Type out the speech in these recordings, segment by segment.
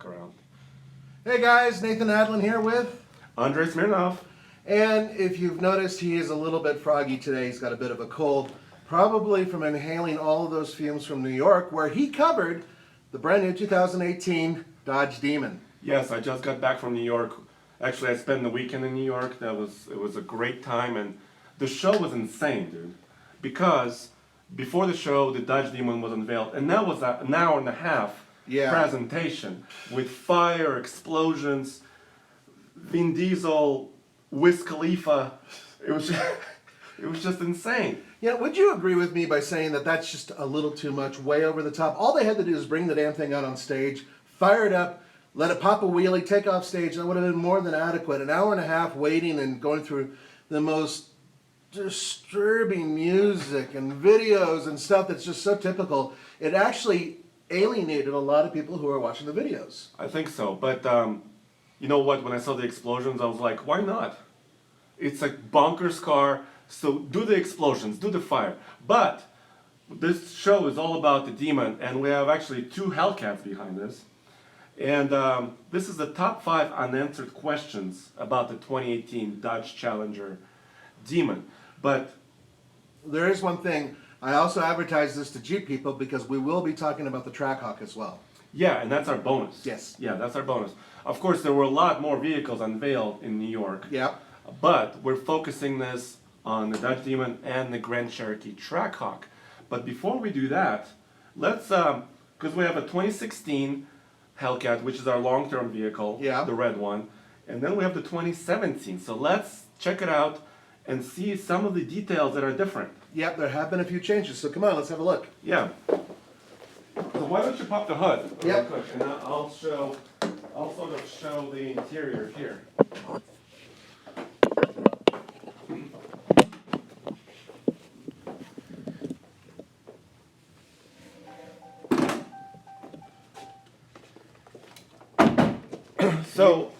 around. Hey guys, Nathan Adlin here with Andrei Smirnov. And if you've noticed, he is a little bit froggy today. He's got a bit of a cold, probably from inhaling all of those fumes from New York, where he covered the brand new 2018 Dodge Demon. Yes, I just got back from New York. Actually, I spent the weekend in New York. It was a great time, and the show was insane, dude. Because before the show, the Dodge Demon was unveiled, and that was an hour and a half presentation with fire, explosions, Vin Diesel, Wiz Khalifa. It was just insane. Yeah, would you agree with me by saying that that's just a little too much, way over the top? All they had to do is bring the damn thing out on stage, fire it up, let it pop a wheelie, take off stage, and it would have been more than adequate. An hour and a half waiting and going through the most disturbing music and videos and stuff that's just so typical. It actually alienated a lot of people who are watching the videos. I think so, but you know what? When I saw the explosions, I was like, why not? It's a bonkers car, so do the explosions, do the fire. But this show is all about the Demon, and we have actually two Hellcats behind us. And this is the top 5 unanswered questions about the 2018 Dodge Challenger Demon. But there is one thing. I also advertise this to Jeep people because we will be talking about the Trackhawk as well. yeah, and that's our bonus. Yes. Yeah, that's our bonus. Of course, there were a lot more vehicles unveiled in New York. Yep. But we're focusing this on the Dodge Demon and the Grand Cherokee Trackhawk. But before we do that, let's, because we have a 2016 Hellcat, which is our long-term vehicle, the red one, and then we have the 2017. So let's check it out and see some of the details that are different. Yep, there have been a few changes, so come on, let's have a look. Yeah. So why don't you pop the hood real quick, and I'll sort of show the interior here. So,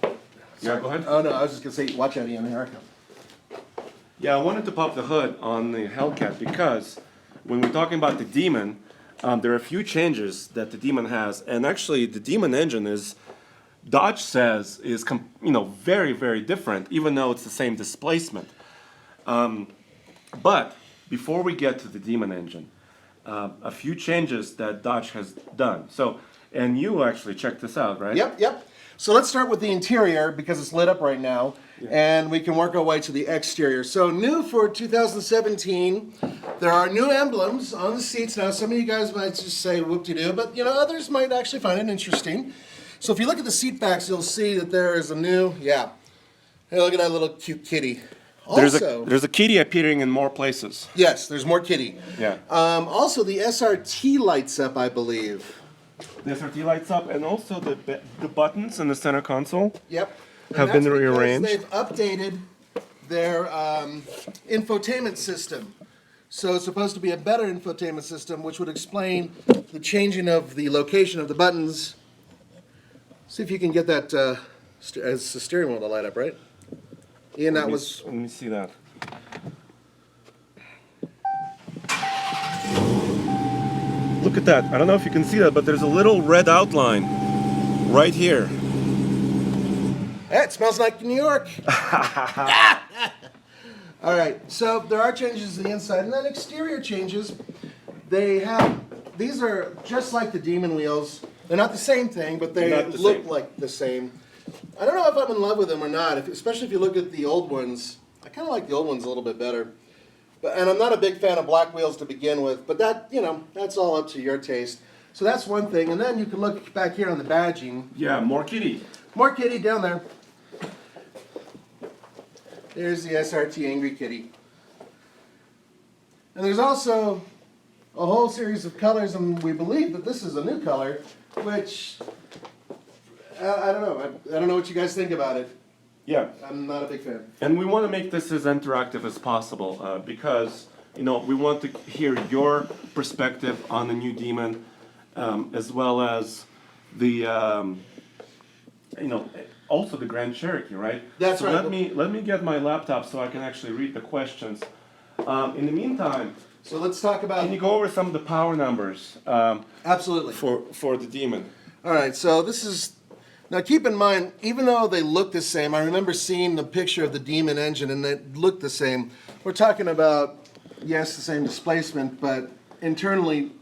yeah, go ahead. Oh no, I was just gonna say, watch out, Ian, here I come. Yeah, I wanted to pop the hood on the Hellcat because when we're talking about the Demon, there are a few changes that the Demon has, and actually the Demon engine is, Dodge says, is very, very different, even though it's the same displacement. But before we get to the Demon engine, a few changes that Dodge has done. So, and you actually checked this out, right? Yep. So let's start with the interior because it's lit up right now, and we can work our way to the exterior. So new for 2017, there are new emblems on the seats. Now some of you guys might just say whoop-de-doo, but others might actually find it interesting. So if you look at the seat backs, you'll see that there is a new, hey, look at that little cute kitty. Also, there's a kitty appearing in more places. Yes, there's more kitty. Yeah. Also the SRT lights up, I believe. The SRT lights up, and also the buttons in the center console have been rearranged. They've updated their infotainment system. So it's supposed to be a better infotainment system, which would explain the changing of the location of the buttons. See if you can get that as the steering wheel to light up, right? Ian, Let me see that. Look at that. I don't know if you can see that, but there's a little red outline right here. Hey, it smells like New York. All right, so there are changes to the inside, and then exterior changes. These are just like the Demon wheels. They're not the same thing, but they look like the same. I don't know if I'm in love with them or not, especially if you look at the old ones. I kind of like the old ones a little bit better. And I'm not a big fan of black wheels to begin with, but that, that's all up to your taste. So that's one thing. And then you can look back here on the badging. Yeah, more kitty. More kitty down there. There's the SRT Angry Kitty. And there's also a whole series of colors, and we believe that this is a new color, which, I don't know. I don't know what you guys think about it. Yeah. I'm not a big fan. And we want to make this as interactive as possible because, we want to hear your perspective on the new Demon as well as the, also the Grand Cherokee, right? That's right. Let me get my laptop so I can actually read the questions. In the meantime, so let's talk about. Can you go over some of the power numbers? Absolutely. For the Demon. All right. So this is Now keep in mind, even though they look the same, I remember seeing the picture of the Demon engine and it looked the same. We're talking about, yes, the same displacement, but internally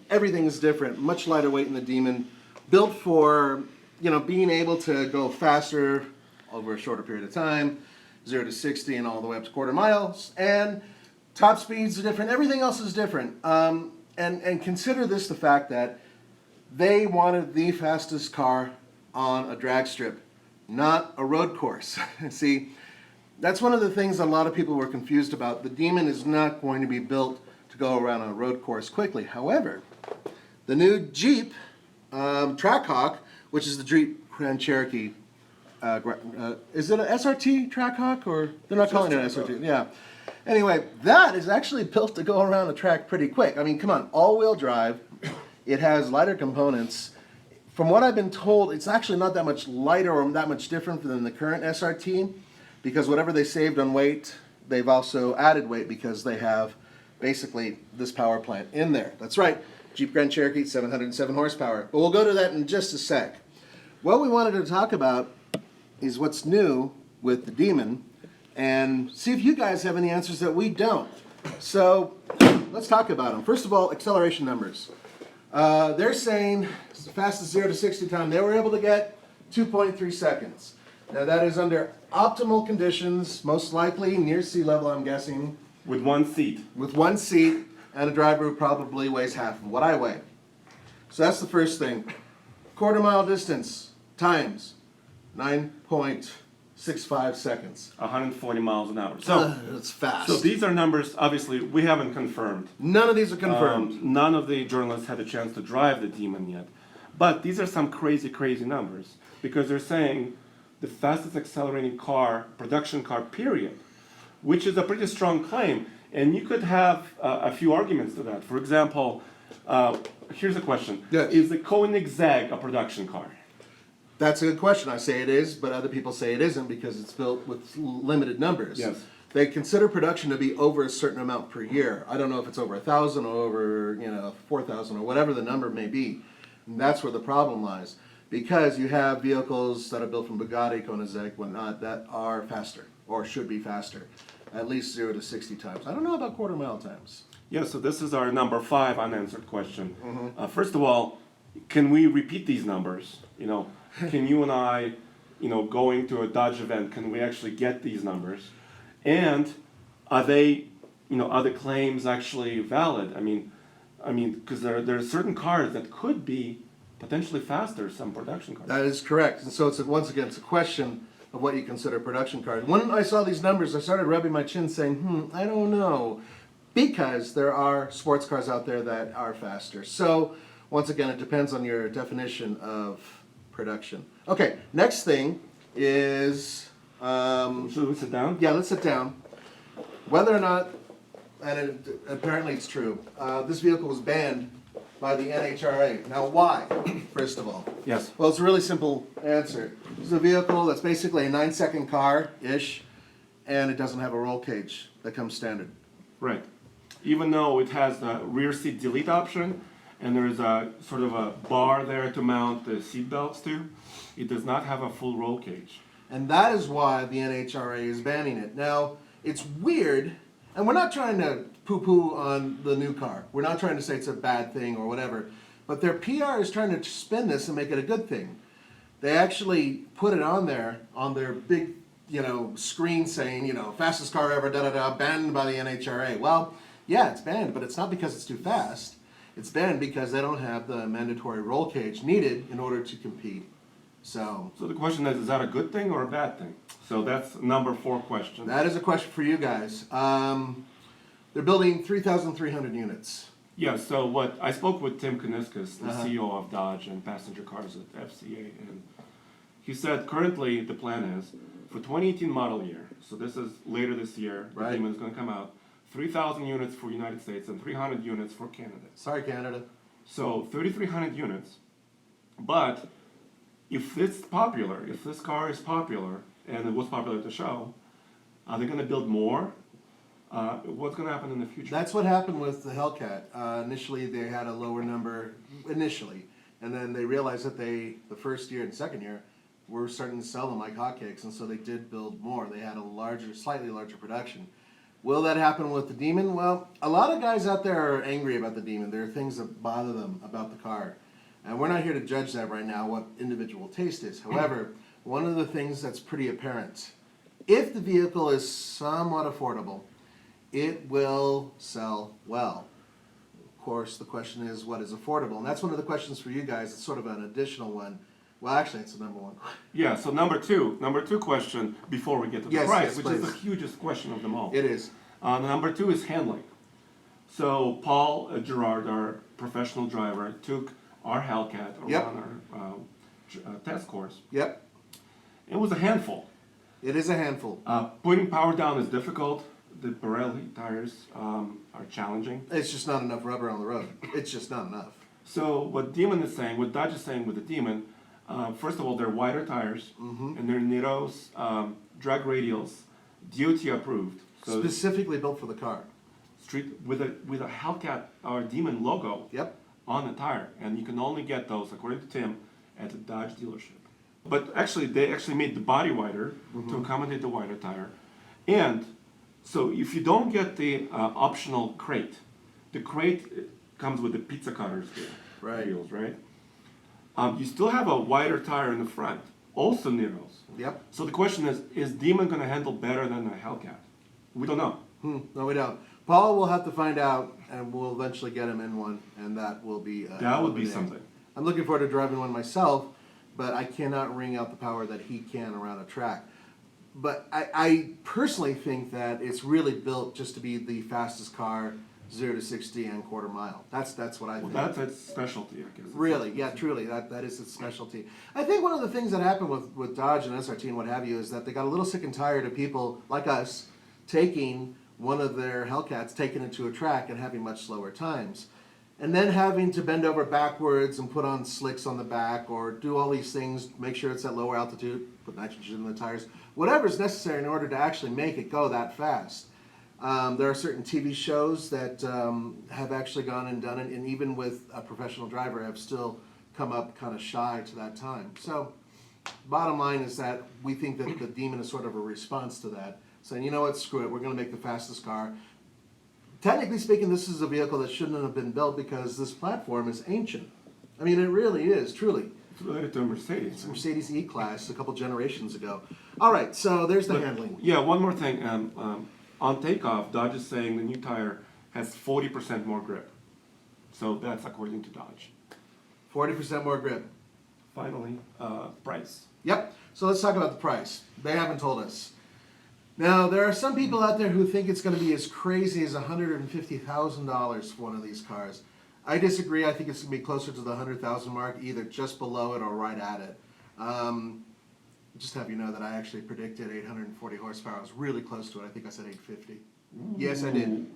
everything is different. Much lighter weight in the Demon, built for, being able to go faster over a shorter period of time, 0 to 60 and all the way up to quarter miles, and top speeds are different. Everything else is different. And consider this the fact that they wanted the fastest car on a drag strip, not a road course. See, that's one of the things that a lot of people were confused about. The Demon is not going to be built to go around a road course quickly. However, the new Jeep Trackhawk, which is the Jeep Grand Cherokee, is it an SRT Trackhawk, or they're not calling it an SRT? Yeah. Anyway, that is actually built to go around the track pretty quick. I mean, come on, all-wheel drive. It has lighter components. From what I've been told, it's actually not that much lighter or that much different than the current SRT, because whatever they saved on weight, they've also added weight because they have basically this power plant in there. That's right, Jeep Grand Cherokee, 707 horsepower. But we'll go to that in just a sec. What we wanted to talk about is what's new with the Demon and see if you guys have any answers that we don't. So let's talk about them. First of all, acceleration numbers. They're saying the fastest 0 to 60 time they were able to get 2.3 seconds. Now that is under optimal conditions, most likely near sea level, I'm guessing. With one seat. With one seat and a driver who probably weighs half of what I weigh. So that's the first thing. Quarter mile distance times 9.65 seconds. 140 miles an hour. So it's fast. So these are numbers, obviously, we haven't confirmed. None of these are confirmed. None of the journalists had a chance to drive the Demon yet. But these are some crazy, crazy numbers. Because they're saying the fastest accelerating car, production car, period. Which is a pretty strong claim. And you could have a few arguments to that. For example, here's a question. Yes. Is the Koenigsegg a production car? That's a good question. I say it is, but other people say it isn't because it's built with limited numbers. Yes. They consider production to be over a certain amount per year. I don't know if it's over 1,000 or over 4,000 or whatever the number may be. And that's where the problem lies. Because you have vehicles that are built from Bugatti, Koenigsegg, whatnot, that are faster or should be faster. At least 0 to 60 times. I don't know about quarter mile times. Yeah, so this is our number 5 unanswered question. First of all, can we repeat these numbers? Can you and I, going to a Dodge event, can we actually get these numbers? And are the claims actually valid? I mean, because there are certain cars that could be potentially faster, some production cars. That is correct. And so once again, it's a question of what you consider production cars. When I saw these numbers, I started rubbing my chin saying, I don't know. Because there are sports cars out there that are faster. So once again, it depends on your definition of production. Okay, next thing is... Should we sit down? Yeah, let's sit down. Whether or not, and apparently it's true, this vehicle was banned by the NHRA. Now why, first of all? Yes. Well, it's a really simple answer. This is a vehicle that's basically a 9-second car-ish, and it doesn't have a roll cage that comes standard. Right. Even though it has the rear seat delete option, and there is a sort of a bar there to mount the seat belts to, it does not have a full roll cage. And that is why the NHRA is banning it. Now, it's weird, and we're not trying to poo-poo on the new car. We're not trying to say it's a bad thing or whatever. But their PR is trying to spin this and make it a good thing. They actually put it on there, on their big, screen saying, fastest car ever, da-da-da, banned by the NHRA. Well, yeah, it's banned, but it's not because it's too fast. It's banned because they don't have the mandatory roll cage needed in order to compete. So the question is that a good thing or a bad thing? So that's number 4 question. that is a question for you guys. They're building 3,300 units. Yeah, so what I spoke with Tim Kuniskis, the CEO of Dodge and passenger cars at FCA, and he said currently the plan is for 2018 model year, so this is later this year, the Right. Demon is going to come out, 3,000 units for United States and 300 units for Canada. Sorry, Canada. So 3,300 units, but if it's popular, if this car is popular, and it was popular at the show, are they going to build more? What's going to happen in the future? That's what happened with the Hellcat. Initially, they had a lower number. Initially, And then they realized that the first year and second year, were starting to sell them like hotcakes, and so they did build more. They had a slightly larger production. Will that happen with the Demon? Well, a lot of guys out there are angry about the Demon. There are things that bother them about the car. And we're not here to judge that right now, what individual taste is. However, one of the things that's pretty apparent, if the vehicle is somewhat affordable, it will sell well. Of course, the question is, what is affordable? And that's one of the questions for you guys. It's sort of an additional one. Well, actually, it's the number one. Yeah, so number two question before we get to the Yes, price, yes, which please. is the hugest question of them all. It is. Number two is handling. So Paul Gerard, our professional driver, took our Hellcat around Yep. our test course. Yep. It was a handful. It is a handful. Putting power down is difficult. The Pirelli tires are challenging. It's just not enough rubber on the road. It's just not enough. So what Demon is saying, what Dodge is saying with the Demon, first of all, they're wider tires, and they're Niro's drag radials, DOT approved. So Specifically built for the car. street with a Hellcat or Demon logo Yep. on the tire, and you can only get those, according to Tim, at the Dodge dealership. But actually, they actually made the body wider to accommodate the wider tire, and so if you don't get the optional crate, the crate comes with the pizza cutters Right. wheels, right? You still have a wider tire in the front, also Niro's. Yep. So the question is Demon going to handle better than a Hellcat? We don't know. No, we don't. Paul will have to find out, and we'll eventually get him in one, and that will be. That would be something. I'm looking forward to driving one myself, but I cannot wring out the power that he can around a track. But I personally think that it's really built just to be the fastest car, 0 to 60 and quarter mile. That's what I think. Well, that's its specialty, I guess. Really, yeah, truly, that is its specialty. I think one of the things that happened with Dodge and SRT and what have you is that they got a little sick and tired of people like us taking one of their Hellcats, taking it to a track and having much slower times. And then having to bend over backwards and put on slicks on the back or do all these things, make sure it's at lower altitude, put nitrogen in the tires, whatever is necessary in order to actually make it go that fast. There are certain TV shows that have actually gone and done it, and even with a professional driver have still come up kind of shy to that time. So, bottom line is that we think that the Demon is sort of a response to that, saying, you know what, screw it, we're going to make the fastest car. Technically speaking, this is a vehicle that shouldn't have been built because this platform is ancient. I mean, it really is, truly. It's related to a Mercedes. It's a Mercedes E-Class a couple generations ago. All right, so there's the handling. Yeah, one more thing. On takeoff, Dodge is saying the new tire has 40% more grip. So that's according to Dodge. 40% more grip. Finally, price. Yep, so let's talk about the price. They haven't told us. Now, there are some people out there who think it's going to be as crazy as $150,000 for one of these cars. I disagree. I think it's going to be closer to the 100,000 mark, either just below it or right at it. Just have you know that I actually predicted 840 horsepower. I was really close to it. I think I said 850. Yes, I did.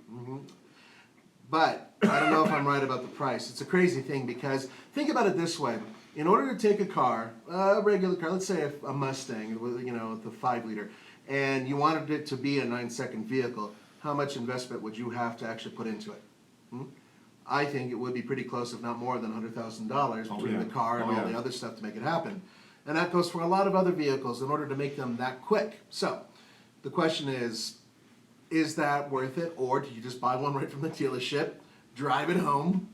But I don't know if I'm right about the price. It's a crazy thing because think about it this way. In order to take a car, a regular car, let's say a Mustang, you know, the 5-liter, and you wanted it to be a 9-second vehicle, how much investment would you have to actually put into it? I think it would be pretty close, if not more than $100,000 between the car and all the other stuff to make it happen. And that goes for a lot of other vehicles in order to make them that quick. So, the question is that worth it? Or do you just buy one right from the dealership, drive it home,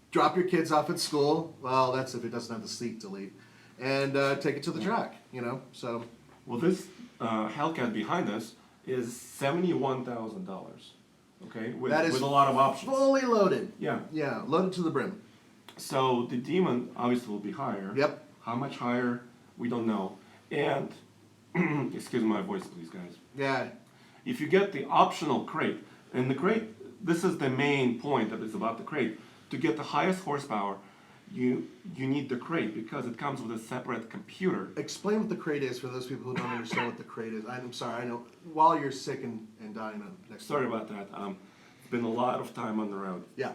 drop your kids off at school? Well, that's if it doesn't have the seat delete. And take it to the track, you know, so. Well, this Hellcat behind us is $71,000. Okay, with a lot of options. Fully loaded. Yeah. Yeah, loaded to the brim. So the Demon obviously will be higher. Yep. How much higher? We don't know. And excuse my voice, please, guys. Yeah. If you get the optional crate, and the crate, this is the main point that is about the crate. To get the highest horsepower, you need the crate because it comes with a separate computer. Explain what the crate is for those people who don't understand what the crate is. I'm sorry, I know, while you're sick and dying next Sorry about that. It's been a lot of time on the road. Yeah.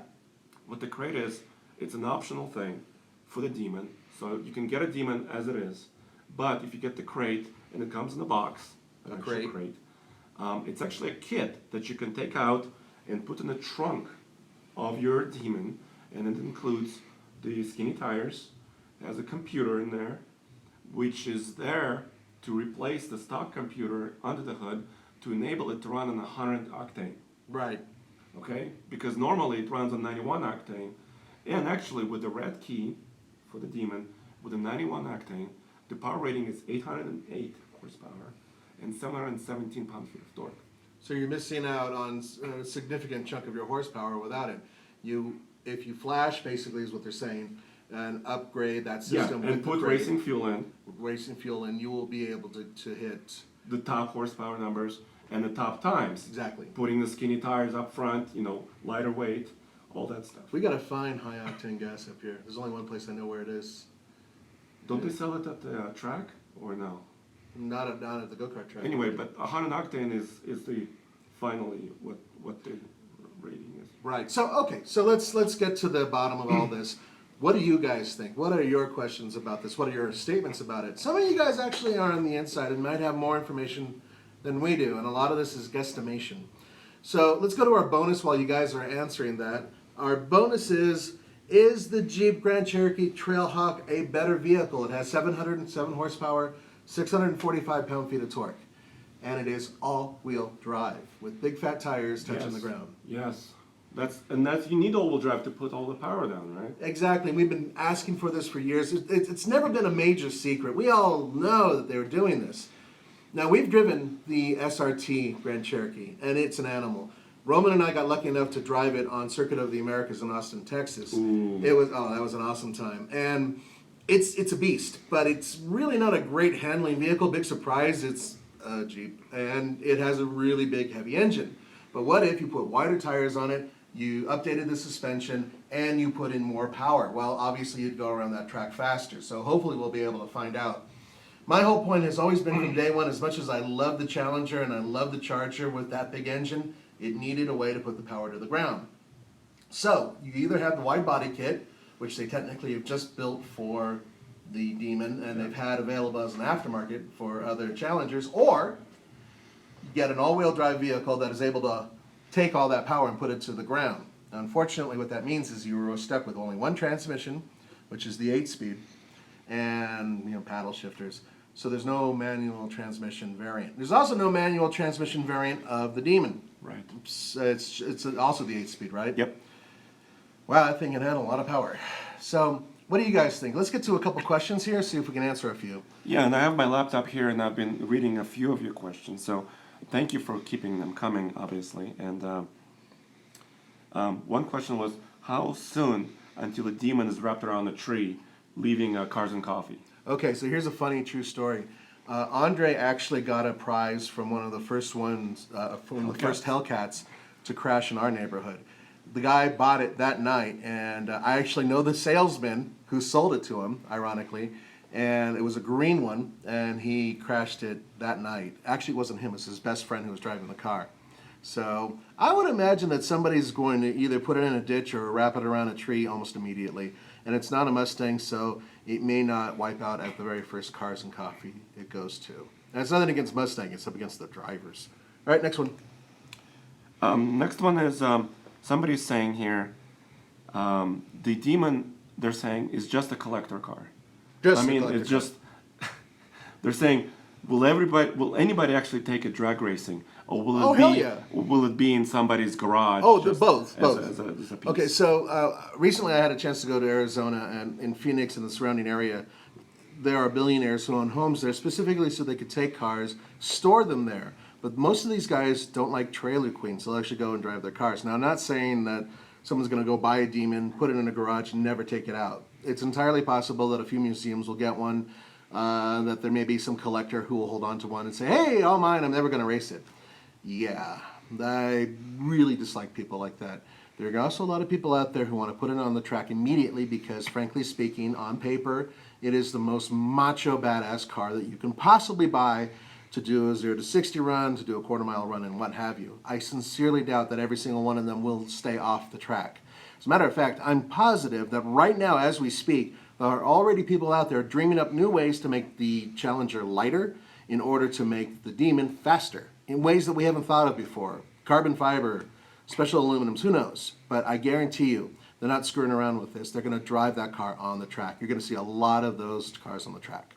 What the crate is, it's an optional thing for the Demon. So you can get a Demon as it is, but if you get the crate and it comes in a box, an actual crate, it's actually a kit that you can take out and put in the trunk of your Demon, and it includes the skinny tires, has a computer in there, which is there to replace the stock computer under the hood to enable it to run on 100 octane. Right. Okay? Because normally it runs on 91 octane, and actually with the red key for the Demon, with the 91 octane, the power rating is 808 horsepower and 717 pound-feet of torque. So you're missing out on a significant chunk of your horsepower without it. If you flash, basically is what they're saying, and upgrade that system and with put the racing fuel in, you will be able to hit the top horsepower numbers and the top times. exactly. Putting the skinny tires up front, lighter weight, all that stuff. We got to find high octane gas up here. There's only one place I know where it is. Don't they sell it at the track or no? Not at the go-kart track. Anyway, but 100 octane is the finally what the rating is. Right. So let's get to the bottom of all this. What do you guys think? What are your questions about this? What are your statements about it? Some of you guys actually are on the inside and might have more information than we do, and a lot of this is guesstimation. So let's go to our bonus while you guys are answering that. Our bonus is the Jeep Grand Cherokee Trackhawk a better vehicle? It has 707 horsepower, 645 pound-feet of torque, and it is all-wheel drive with big fat tires touching the ground. Yes. That's you need all-wheel drive to put all the power down, right? Exactly. We've been asking for this for years. It's never been a major secret. We all know that they were doing this. Now, we've driven the SRT Grand Cherokee, and it's an animal. Roman and I got lucky enough to drive it on Circuit of the Americas in Austin, Texas. Ooh. That was an awesome time. And it's a beast, but it's really not a great handling vehicle. Big surprise, it's a Jeep, and it has a really big, heavy engine. But what if you put wider tires on it, you updated the suspension, and you put in more power? Well, obviously you'd go around that track faster. So hopefully we'll be able to find out. My whole point has always been from day one, as much as I love the Challenger and I love the Charger with that big engine, it needed a way to put the power to the ground. So you either have the wide body kit, which they technically have just built for the Demon, and they've had available as an aftermarket for other Challengers, or you get an all-wheel drive vehicle that is able to take all that power and put it to the ground. Unfortunately, what that means is you were stuck with only one transmission, which is the 8-speed, and paddle shifters. So there's no manual transmission variant. There's also no manual transmission variant of the Demon. Right. It's also the 8-speed, right? Yep. Wow, that thing can handle a lot of power. So what do you guys think? Let's get to a couple questions here, see if we can answer a few. Yeah, and I have my laptop here, and I've been reading a few of your questions. So thank you for keeping them coming, obviously. And one question was, how soon until the Demon is wrapped around a tree, leaving Cars and Coffee? Okay, so here's a funny true story. Andre actually got a prize from one of the first ones, from the first Hellcats to crash in our neighborhood. The guy bought it that night, and I actually know the salesman who sold it to him, ironically, and it was a green one, and he crashed it that night. Actually, it wasn't him, it was his best friend who was driving the car. So I would imagine that somebody's going to either put it in a ditch or wrap it around a tree almost immediately. And it's not a Mustang, so it may not wipe out at the very first Cars and Coffee it goes to. And it's nothing against Mustang, it's up against the drivers. All right, next one. Next one is somebody's saying here, the Demon, they're saying, is just a collector car. It's just, they're saying, will anybody actually take it drag racing? Or will it be in somebody's garage? Both. As a piece? Okay, so recently I had a chance to go to Arizona, and in Phoenix and the surrounding area, there are billionaires who own homes there specifically so they could take cars, store them there. But most of these guys don't like trailer queens. They'll actually go and drive their cars. Now, I'm not saying that someone's going to go buy a Demon, put it in a garage, and never take it out. It's entirely possible that a few museums will get one, that there may be some collector who will hold on to one and say, hey, all mine, I'm never going to race it. Yeah, I really dislike people like that. There are also a lot of people out there who want to put it on the track immediately because, frankly speaking, on paper, it is the most macho badass car that you can possibly buy to do a 0 to 60 run, to do a quarter-mile run, and what have you. I sincerely doubt that every single one of them will stay off the track. As a matter of fact, I'm positive that right now, as we speak, there are already people out there dreaming up new ways to make the Challenger lighter in order to make the Demon faster in ways that we haven't thought of before. Carbon fiber, special aluminums, who knows? But I guarantee you They're not screwing around with this. They're going to drive that car on the track. You're going to see a lot of those cars on the track.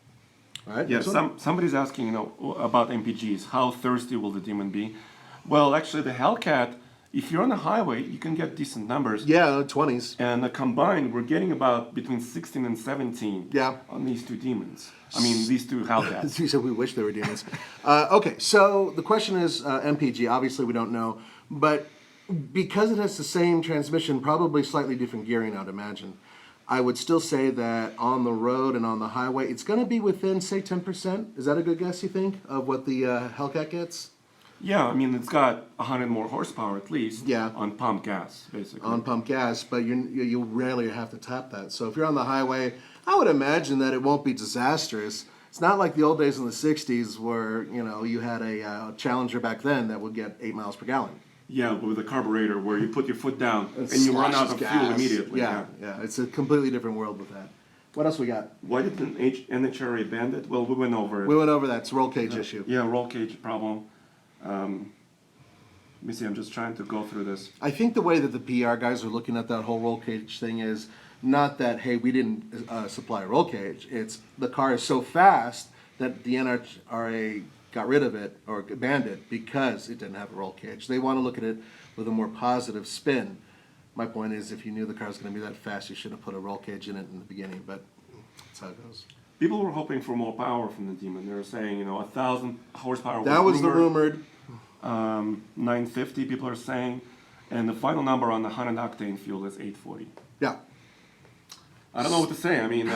All right. Yeah, somebody's asking, about MPGs. How thirsty will the Demon be? Well, actually, the Hellcat, if you're on the highway, you can get decent numbers. Yeah, 20s. And combined, we're getting about between 16 and 17 Yeah. on these two demons. I mean, these two Hellcats. You said we wish they were demons. Okay, so the question is MPG. Obviously, we don't know, but because it has the same transmission, probably slightly different gearing, I'd imagine. I would still say that on the road and on the highway, it's going to be within, say, 10%. Is that a good guess, you think, of what the Hellcat gets? Yeah, I mean, it's got 100 more horsepower at least. Yeah. On pump gas, basically. On pump gas, but you rarely have to tap that. So if you're on the highway, I would imagine that it won't be disastrous. It's not like the old days in the 60s where, you had a Challenger back then that would get 8 miles per gallon. Yeah, with a carburetor where you put your foot down and you run out of fuel immediately. Yeah, it's a completely different world with that. What else we got? Why did the NHRA ban it? Well, we went over it. We went over that. It's a roll cage issue. Yeah, roll cage problem. Let me see, I'm just trying to go through this. I think the way that the PR guys are looking at that whole roll cage thing is not that, hey, we didn't supply a roll cage. It's the car is so fast that the NHRA got rid of it or banned it because it didn't have a roll cage. They want to look at it with a more positive spin. My point is, if you knew the car was going to be that fast, you should have put a roll cage in it in the beginning, but that's how it goes. People were hoping for more power from the Demon. They were saying, 1,000 horsepower. That was the rumored. 950, people are saying. And the final number on the 100 octane fuel is 840. Yeah. I don't know what to say. I mean,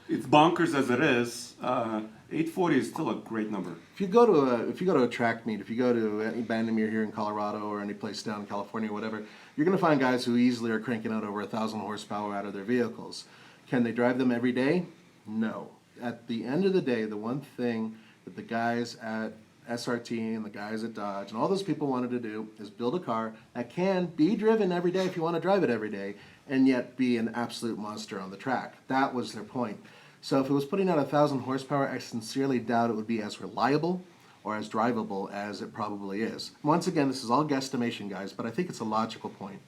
it's bonkers as it is. 840 is still a great number. If you go to a track meet, if you go to any Bandimere here in Colorado or any place down in California or whatever, you're going to find guys who easily are cranking out over 1,000 horsepower out of their vehicles. Can they drive them every day? No. At the end of the day, the one thing that the guys at SRT and the guys at Dodge and all those people wanted to do is build a car that can be driven every day if you want to drive it every day and yet be an absolute monster on the track. That was their point. So if it was putting out 1,000 horsepower, I sincerely doubt it would be as reliable or as drivable as it probably is. Once again, this is all guesstimation, guys, but I think it's a logical point.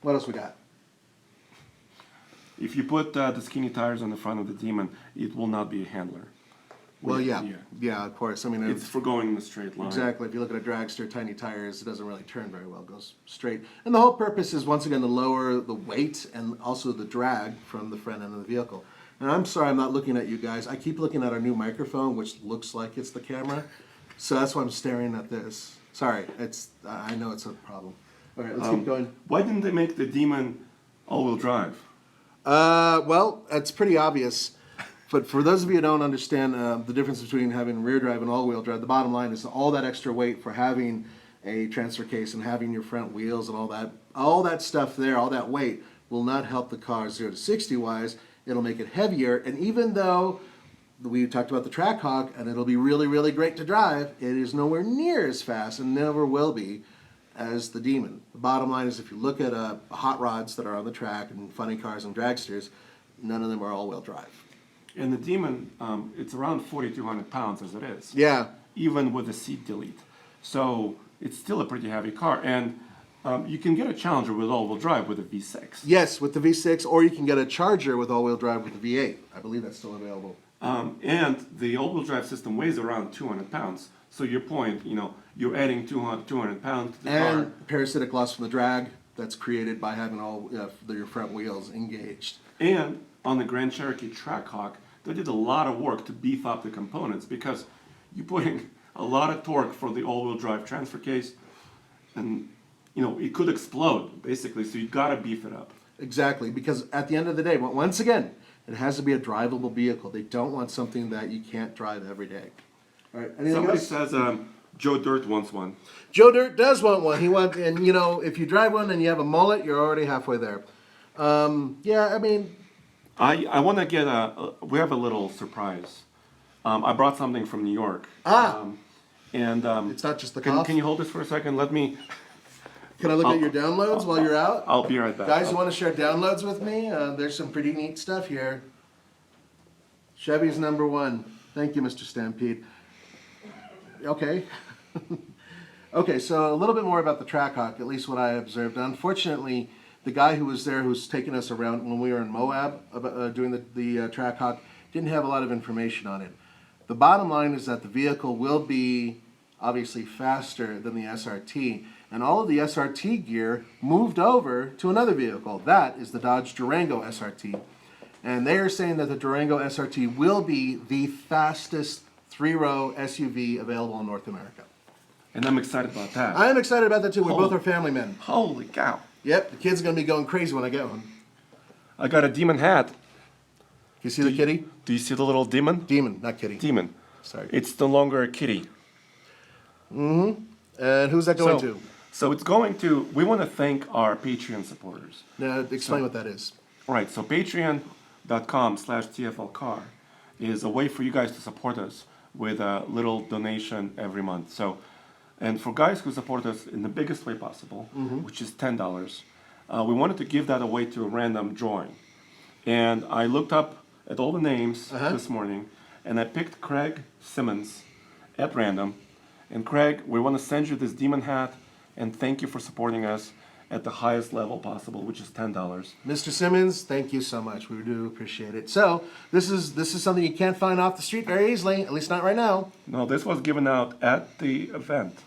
What else we got? If you put the skinny tires on the front of the Demon, it will not be a handler. Well, yeah, of course. I mean, it's for going in a straight line. Exactly. If you look at a dragster, tiny tires, it doesn't really turn very well. It goes straight. And the whole purpose is, once again, to lower the weight and also the drag from the front end of the vehicle. And I'm sorry I'm not looking at you guys. I keep looking at our new microphone, which looks like it's the camera. So that's why I'm staring at this. Sorry, I know it's a problem. All right, let's keep going. Why didn't they make the Demon all-wheel drive? Well, that's pretty obvious. But for those of you who don't understand the difference between having rear drive and all-wheel drive, the bottom line is all that extra weight for having a transfer case and having your front wheels and all that stuff there, all that weight will not help the car 0 to 60 wise. It'll make it heavier, and even though we talked about the Trackhawk, and it'll be really, really great to drive, it is nowhere near as fast, and never will be, as the Demon. The bottom line is, if you look at hot rods that are on the track, and funny cars and dragsters, none of them are all-wheel drive. And the Demon, it's around 4,200 pounds as it is. Yeah. Even with the seat delete. So it's still a pretty heavy car, and you can get a Challenger with all-wheel drive with a V6. Yes, with the V6, or you can get a Charger with all-wheel drive with the V8. I believe that's still available. And the all-wheel drive system weighs around 200 pounds. So your point, you're adding 200 pounds to the car. And parasitic loss from the drag that's created by having all your front wheels engaged. And on the Grand Cherokee Trackhawk, they did a lot of work to beef up the components because you're putting a lot of torque for the all-wheel drive transfer case, and it could explode, basically, so you got to beef it up. Exactly, because at the end of the day, once again, it has to be a drivable vehicle. They don't want something that you can't drive every day. All right, anything Somebody else? says Joe Dirt wants one. Joe Dirt does want one. And if you drive one and you have a mullet, you're already halfway there. Yeah, I mean... I want to get we have a little surprise. I brought something from New York. It's not just the cough? Can you hold this for a second? Let me... Can I look at your downloads while you're out? I'll be right back. Guys, you want to share downloads with me? There's some pretty neat stuff here. Chevy's #1. Thank you, Mr. Stampede. Okay. Okay, so a little bit more about the Trackhawk, at least what I observed. Unfortunately, The guy who was there, who's taking us around when we were in Moab doing the Trackhawk, didn't have a lot of information on it. The bottom line is that the vehicle will be obviously faster than the SRT, and all of the SRT gear moved over to another vehicle. That is the Dodge Durango SRT. And they are saying that the Durango SRT will be the fastest three-row SUV available in North America. And I'm excited about that. I am excited about that too. We Holy- both are family men. Holy cow. Yep, the kid's gonna be going crazy when I get one. I got a demon hat. You see the kitty? Do you see the little demon? Demon, not kitty. Demon. Sorry. It's no longer a kitty. And who's that going to? So it's going to, we want to thank our Patreon supporters. Now, explain what that is. Right, so patreon.com/TFLcar is a way for you guys to support us with a little donation every month. So, and for guys who support us in the biggest way possible, which is $10, we wanted to give that away to a random drawing. And I looked up at all the names this morning, and I picked Craig Simmons at random. And Craig, we want to send you this demon hat, and thank you for supporting us at the highest level possible, which is $10. Mr. Simmons, thank you so much. We do appreciate it. So this is something you can't find off the street very easily, at least not right now. No, this was given out at the event.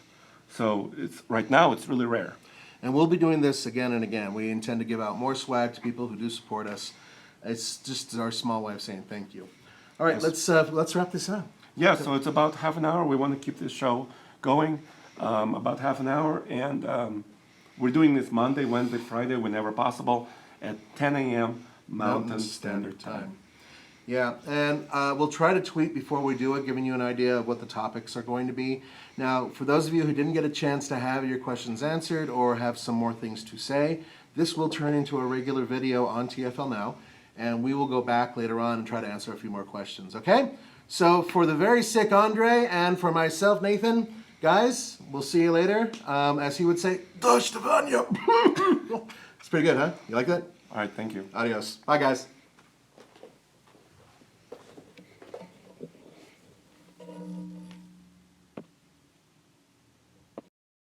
So it's right now it's really rare. And we'll be doing this again and again. We intend to give out more swag to people who do support us. It's just our small way of saying thank you. All right, let's wrap this up. Yeah, so it's about half an hour. We want to keep this show going about half an hour. And we're doing this Monday, Wednesday, Friday, whenever possible, at 10 a.m. Mountain Standard Time. Yeah, and we'll try to tweet before we do it, giving you an idea of what the topics are going to be. Now, for those of you who didn't get a chance to have your questions answered or have some more things to say, this will turn into a regular video on TFL Now, and we will go back later on and try to answer a few more questions, okay? So for the very sick Andre and for myself, Nathan, guys, we'll see you later. As he would say, do Stefania. It's pretty good, huh? You like that? All right, thank you. Adios. Bye, guys.